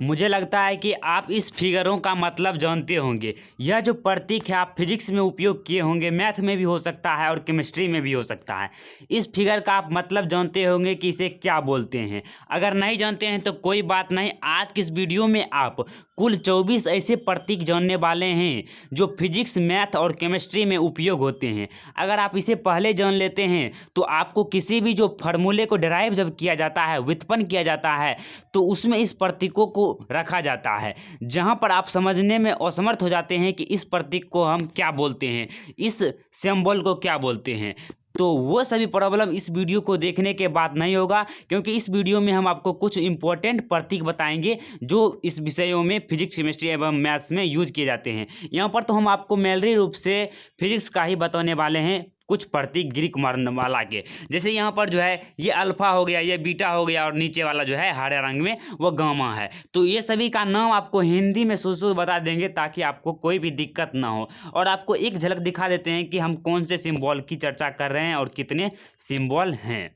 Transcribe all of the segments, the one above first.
मुझे लगता है कि आप इस फिगरों का मतलब जानते होंगे। यह जो प्रतीक है आप फिजिक्स में उपयोग किए होंगे, मैथ में भी हो सकता है और केमिस्ट्री में भी हो सकता है। इस फिगर का आप मतलब जानते होंगे कि इसे क्या बोलते हैं। अगर नहीं जानते हैं तो कोई बात नहीं, आज की इस वीडियो में आप कुल 24 ऐसे प्रतीक जानने वाले हैं जो फिजिक्स, मैथ और केमिस्ट्री में उपयोग होते हैं। अगर आप इसे पहले जान लेते हैं तो आपको किसी भी जो फार्मूले को डिराइव जब किया जाता है, व्युत्पन्न किया जाता है, तो उसमें इस प्रतीकों को रखा जाता है। जहां पर आप समझने में असमर्थ हो जाते हैं कि इस प्रतीक को हम क्या बोलते हैं, इस सिंबल को क्या बोलते हैं, तो वो सभी प्रॉब्लम इस वीडियो को देखने के बाद नहीं होगा, क्योंकि इस वीडियो में हम आपको कुछ इंपॉर्टेंट प्रतीक बताएंगे जो इस विषयों में फिजिक्स, केमिस्ट्री एवं मैथ्स में यूज किए जाते हैं। यहाँ पर तो हम आपको मेनली रूप से फिजिक्स का ही बताने वाले हैं, कुछ प्रतीक ग्रीक वर्णमाला के। जैसे यहाँ पर जो है ये अल्फा हो गया, ये बीटा हो गया और नीचे वाला जो है हरे रंग में वो गामा है। तो ये सभी का नाम आपको हिंदी में शुरू बता देंगे ताकि आपको कोई भी दिक्कत ना हो। और आपको एक झलक दिखा देते हैं कि हम कौन से सिंबल की चर्चा कर रहे हैं और कितने सिंबल हैं।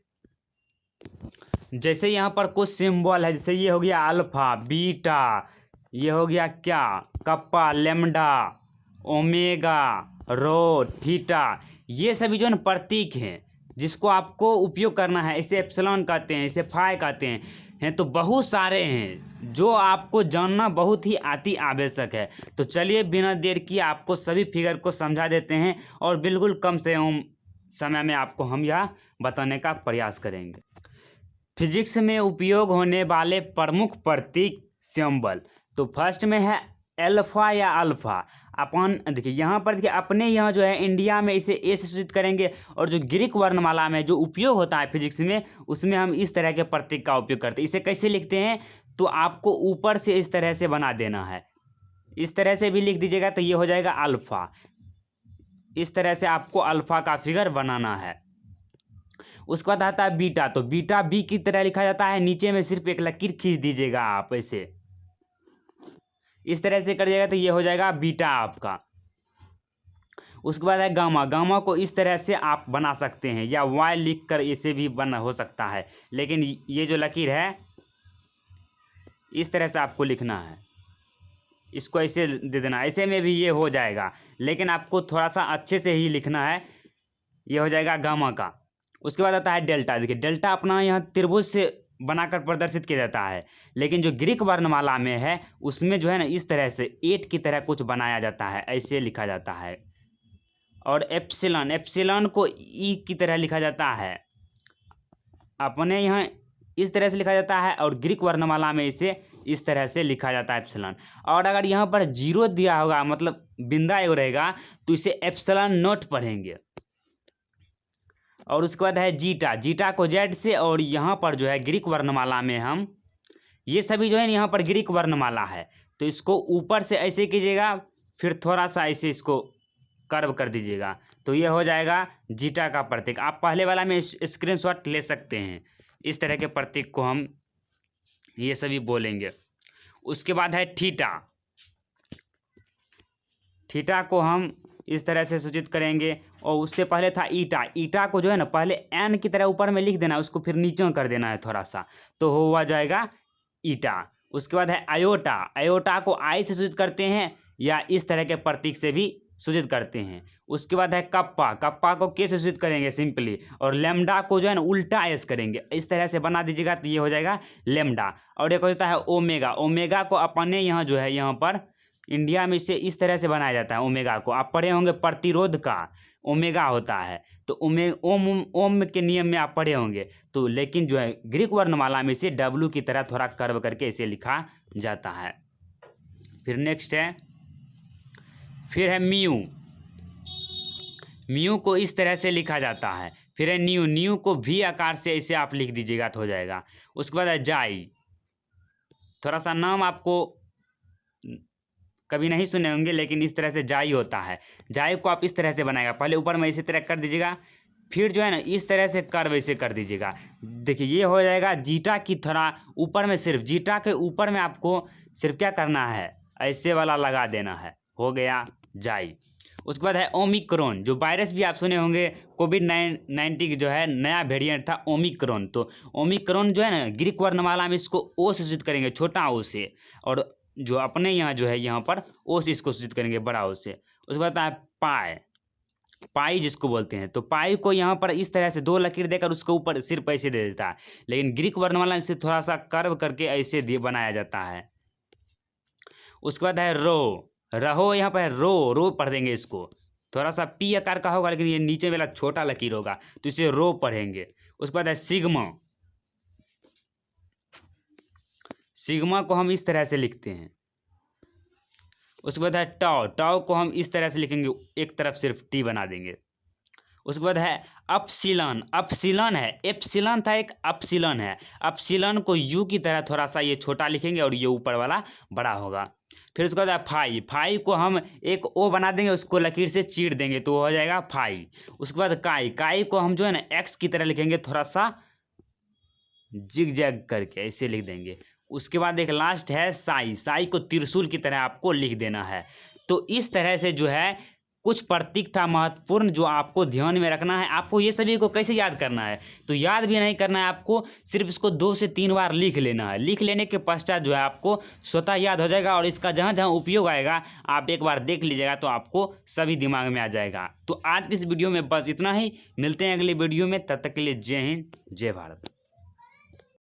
जैसे यहाँ पर कुछ सिंबल है, जैसे ये हो गया अल्फा, बीटा, ये हो गया क्या, कप्पा, लेमडा, ओमेगा, रो, थीटा। ये सभी जो है ना प्रतीक हैं जिसको आपको उपयोग करना है। इसे एप्सिलॉन कहते हैं, इसे फाई कहते हैं। तो बहुत सारे हैं जो आपको जानना बहुत ही अति आवश्यक है। तो चलिए बिना देर किए आपको सभी फिगर को समझा देते हैं और बिल्कुल कम से कम समय में आपको हम यह बताने का प्रयास करेंगे। फिजिक्स में उपयोग होने वाले प्रमुख प्रतीक सिंबल, तो फर्स्ट में है एल्फा या अल्फा। अपन देखिए यहाँ पर, देखिए अपने यहाँ जो है इंडिया में इसे ए से सूचित करेंगे, और जो ग्रीक वर्णमाला में जो उपयोग होता है फिजिक्स में, उसमें हम इस तरह के प्रतीक का उपयोग करते हैं। इसे कैसे लिखते हैं, तो आपको ऊपर से इस तरह से बना देना है, इस तरह से भी लिख दीजिएगा तो ये हो जाएगा अल्फा। इस तरह से आपको अल्फा का फिगर बनाना है। उसके बाद आता है बीटा, तो बीटा बी की तरह लिखा जाता है, नीचे में सिर्फ एक लकीर खींच दीजिएगा आप, ऐसे इस तरह से करिएगा तो ये हो जाएगा बीटा आपका। उसके बाद है गामा, गामा को इस तरह से आप बना सकते हैं या वाई लिख कर इसे भी बना हो सकता है, लेकिन ये जो लकीर है इस तरह से आपको लिखना है, इसको ऐसे दे देना, ऐसे में भी ये हो जाएगा, लेकिन आपको थोड़ा सा अच्छे से ही लिखना है। ये हो जाएगा गामा का। उसके बाद आता है डेल्टा। देखिए डेल्टा अपना यहाँ त्रिभुज से बनाकर प्रदर्शित किया जाता है, लेकिन जो ग्रीक वर्णमाला में है उसमें जो है ना इस तरह से 8 की तरह कुछ बनाया जाता है, ऐसे लिखा जाता है। और एप्सिलॉन, एप्सिलॉन को ई की तरह लिखा जाता है, अपने यहाँ इस तरह से लिखा जाता है, और ग्रीक वर्णमाला में इसे इस तरह से लिखा जाता है एप्सिलॉन। और अगर यहाँ पर जीरो दिया होगा, मतलब बिंदा एगो रहेगा, तो इसे एप्सिलॉन नोट पढ़ेंगे। और उसके बाद है जीटा, जीटा को जेड से, और यहाँ पर जो है ग्रीक वर्णमाला में हम ये सभी जो है यहाँ पर ग्रीक वर्णमाला है, तो इसको ऊपर से ऐसे कीजिएगा, फिर थोड़ा सा ऐसे इसको कर्व कर दीजिएगा, तो ये हो जाएगा जीटा का प्रतीक। आप पहले वाला में स्क्रीनशॉट ले सकते हैं। इस तरह के प्रतीक को हम ये सभी बोलेंगे। उसके बाद है थीटा, थीटा को हम इस तरह से सूचित करेंगे। और उससे पहले था ईटा, ईटा को जो है ना पहले एन की तरह ऊपर में लिख देना है, उसको फिर नीचे कर देना है थोड़ा सा, तो हुआ जाएगा ईटा। उसके बाद है अयोटा, अयोटा को आई से सूचित करते हैं या इस तरह के प्रतीक से भी सूचित करते हैं। उसके बाद है कप्पा, कप्पा को के से सूचित करेंगे सिंपली, और लेमडा को जो है ना उल्टा एस करेंगे, इस तरह से बना दीजिएगा तो ये हो जाएगा लेमडा। और एक होता है ओमेगा, ओमेगा को अपने यहाँ जो है यहाँ पर इंडिया में इसे इस तरह से बनाया जाता है। ओमेगा को आप पढ़े होंगे, प्रतिरोध का ओमेगा होता है, तो ओम ओम के नियम में आप पढ़े होंगे, तो लेकिन जो है ग्रीक वर्णमाला में इसे डब्ल्यू की तरह थोड़ा कर्व करके इसे लिखा जाता है। फिर नेक्स्ट है, फिर है म्यू, म्यू को इस तरह से लिखा जाता है। फिर है न्यू, न्यू को भी आकार से ऐसे आप लिख दीजिएगा तो हो जाएगा। उसके बाद है जाई, थोड़ा सा नाम आपको कभी नहीं सुने होंगे, लेकिन इस तरह से जाई होता है। जाई को आप इस तरह से बनाएगा, पहले ऊपर में इसी तरह कर दीजिएगा, फिर जो है ना इस तरह से कर्व ऐसे कर दीजिएगा। देखिए ये हो जाएगा जीटा की थोड़ा ऊपर में, सिर्फ जीटा के ऊपर में आपको सिर्फ क्या करना है, ऐसे वाला लगा देना है, हो गया जाई। उसके बाद है ओमिक्रॉन, जो वायरस भी आप सुने होंगे, कोविड-19 की जो है नया वेरिएंट था ओमिक्रॉन। तो ओमिक्रॉन जो है ना, ग्रीक वर्णमाला में इसको ओ से सूचित करेंगे, छोटा ओ से, और जो अपने यहाँ जो है यहाँ पर ओ से इसको सूचित करेंगे, बड़ा ओ से। उसके बाद है पाई, पाई जिसको बोलते हैं। तो पाई को यहाँ पर इस तरह से 2 लकीर देकर उसके ऊपर सिर्फ ऐसे दे देता है, लेकिन ग्रीक वर्णमाला इसे थोड़ा सा कर्व करके ऐसे बनाया जाता है। उसके बाद है रो, रहो, यहाँ पर रो पढ़ देंगे इसको, थोड़ा सा पी आकार का होगा लेकिन ये नीचे वाला छोटा लकीर होगा, तो इसे रो पढ़ेंगे। उसके बाद है सिग्मा, सिग्मा को हम इस तरह से लिखते हैं। उसके बाद है टाउ, टाउ को हम इस तरह से लिखेंगे, एक तरफ सिर्फ टी बना देंगे। उसके बाद है अपसिलन, अपसिलन है, एप्सिलन था एक अपसिलन है, अपसिलन को यू की तरह थोड़ा सा ये छोटा लिखेंगे और ये ऊपर वाला बड़ा होगा। फिर उसके बाद है फाई, फाई को हम एक ओ बना देंगे, उसको लकीर से चीर देंगे तो हो जाएगा फाई। उसके बाद काई, काई को हम जो है ना एक्स की तरह लिखेंगे, थोड़ा सा जिग जैग करके ऐसे लिख देंगे। उसके बाद एक लास्ट है साई, साई को त्रिशूल की तरह आपको लिख देना है। तो इस तरह से जो है कुछ प्रतीक था महत्वपूर्ण जो आपको ध्यान में रखना है। आपको ये सभी को कैसे याद करना है, तो याद भी नहीं करना है आपको, सिर्फ इसको 2 से 3 बार लिख लेना है। लिख लेने के पश्चात जो है आपको स्वतः याद हो जाएगा, और इसका जहाँ जहाँ उपयोग आएगा आप एक बार देख लीजिएगा तो आपको सभी दिमाग में आ जाएगा। तो आज की इस वीडियो में बस इतना ही, मिलते हैं अगली वीडियो में, तब तक के लिए जय हिंद, जय भारत।